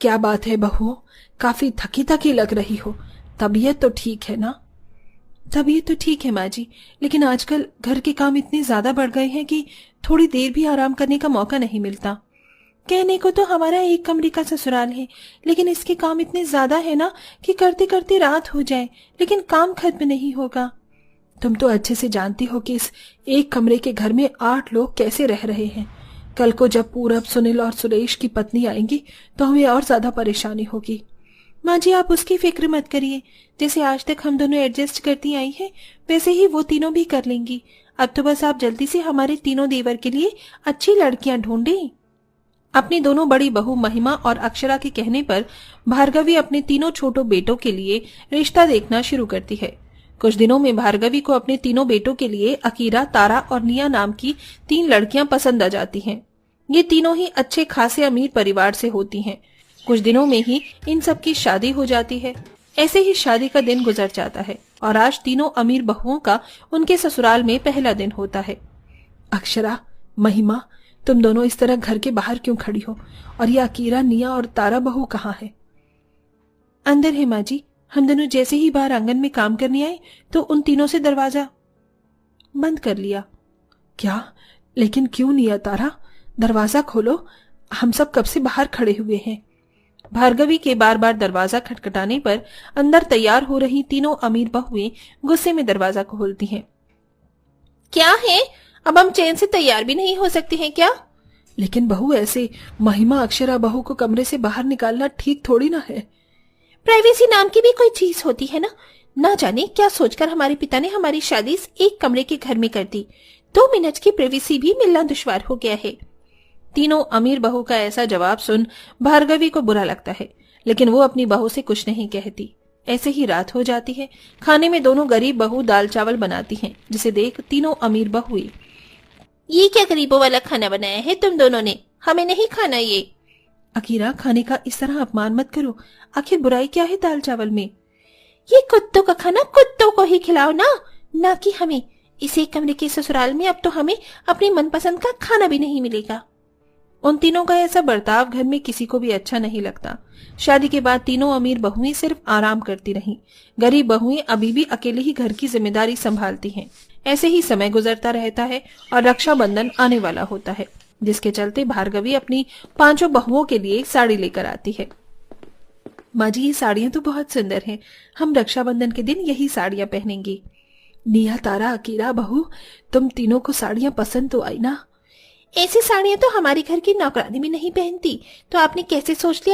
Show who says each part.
Speaker 1: क्या बात है बहू, काफी थकी थकी लग रही हो। तबीयत तो ठीक है ना?
Speaker 2: तबीयत तो ठीक है माँ जी, लेकिन आजकल घर के काम इतने ज्यादा बढ़ गए हैं कि थोड़ी देर भी आराम करने का मौका नहीं मिलता। कहने को तो हमारा एक कमरे का ससुराल है, लेकिन इसके काम इतने ज्यादा है ना कि करते करते रात हो जाए लेकिन काम खत्म नहीं होगा।
Speaker 1: तुम तो अच्छे से जानती हो कि इस एक कमरे के घर में 8 लोग कैसे रह रहे हैं। कल को जब पूरब, सुनील और सुरेश की पत्नी आएंगी तो हमें और ज्यादा परेशानी होगी।
Speaker 2: माँ जी आप उसकी फिक्र मत करिए, जैसे आज तक हम दोनों एडजस्ट करती आई हैं वैसे ही वो तीनों भी कर लेंगी। अब तो बस आप जल्दी से हमारे तीनों देवर के लिए अच्छी लड़कियां ढूंढें। अपनी दोनों बड़ी बहू महिमा और अक्षरा के कहने पर भार्गवी अपने तीनों छोटों बेटों के लिए रिश्ता देखना शुरू करती है। कुछ दिनों में भार्गवी को अपने तीनों बेटों के लिए अकीरा, तारा और निया नाम की 3 लड़कियां पसंद आ जाती हैं। ये तीनों ही अच्छे खासे अमीर परिवार से होती हैं। कुछ दिनों में ही इन सब की शादी हो जाती है। ऐसे ही शादी का दिन गुजर जाता है और आज तीनों अमीर बहुओं का उनके ससुराल में पहला दिन होता है।
Speaker 1: अक्षरा, महिमा, तुम दोनों इस तरह घर के बाहर क्यों खड़ी हो? और ये अकीरा, निया और तारा बहू कहाँ है?
Speaker 2: अंदर है माँ जी। हम दोनों जैसे ही बाहर आंगन में काम करने आए तो उन तीनों से दरवाजा बंद कर लिया।
Speaker 1: क्या? लेकिन क्यों निया, तारा? दरवाजा खोलो, हम सब कब से बाहर खड़े हुए हैं।
Speaker 2: भार्गवी के बार बार दरवाजा खटखटाने पर अंदर तैयार हो रही तीनों अमीर बहुएं गुस्से में दरवाजा खोलती हैं। क्या है, अब हम चैन से तैयार भी नहीं हो सकते हैं क्या?
Speaker 1: लेकिन बहू, ऐसे महिमा, अक्षरा बहू को कमरे से बाहर निकालना ठीक थोड़ी ना है।
Speaker 2: प्राइवेसी नाम की भी कोई चीज होती है ना जाने क्या सोचकर हमारे पिता ने हमारी शादी इस एक कमरे के घर में कर दी। 2 मिनट की प्राइवेसी भी मिलना दुश्वार हो गया है। तीनों अमीर बहू का ऐसा जवाब सुन भार्गवी को बुरा लगता है, लेकिन वो अपनी बहू से कुछ नहीं कहती। ऐसे ही रात हो जाती है। खाने में दोनों गरीब बहू दाल चावल बनाती हैं, जिसे देख तीनों अमीर बहुएं, ये क्या गरीबों वाला खाना बनाया है तुम दोनों ने, हमें नहीं खाना ये। अकीरा, खाने का इस तरह अपमान मत करो, आखिर बुराई क्या है दाल चावल में? ये कुत्तों का खाना कुत्तों को ही खिलाओ ना कि हमें। इस एक कमरे के ससुराल में अब तो हमें अपनी मनपसंद का खाना भी नहीं मिलेगा। उन तीनों का ऐसा बर्ताव घर में किसी को भी अच्छा नहीं लगता। शादी के बाद तीनों अमीर बहुएं सिर्फ आराम करती रहीं। गरीब बहुएं अभी भी अकेले ही घर की जिम्मेदारी संभालती हैं। ऐसे ही समय गुजरता रहता है और रक्षाबंधन आने वाला होता है, जिसके चलते भार्गवी अपनी 5 बहुओं के लिए एक साड़ी लेकर आती है। माँ जी, ये साड़ियां तो बहुत सुंदर हैं, हम रक्षाबंधन के दिन यही साड़ियां पहनेंगी।
Speaker 1: निया, तारा, अकीरा बहू, तुम तीनों को साड़ियां पसंद तो आई ना?
Speaker 2: ऐसी साड़ियां तो हमारे घर की नौकरानी भी नहीं पहनती, तो आपने कैसे सोच लिया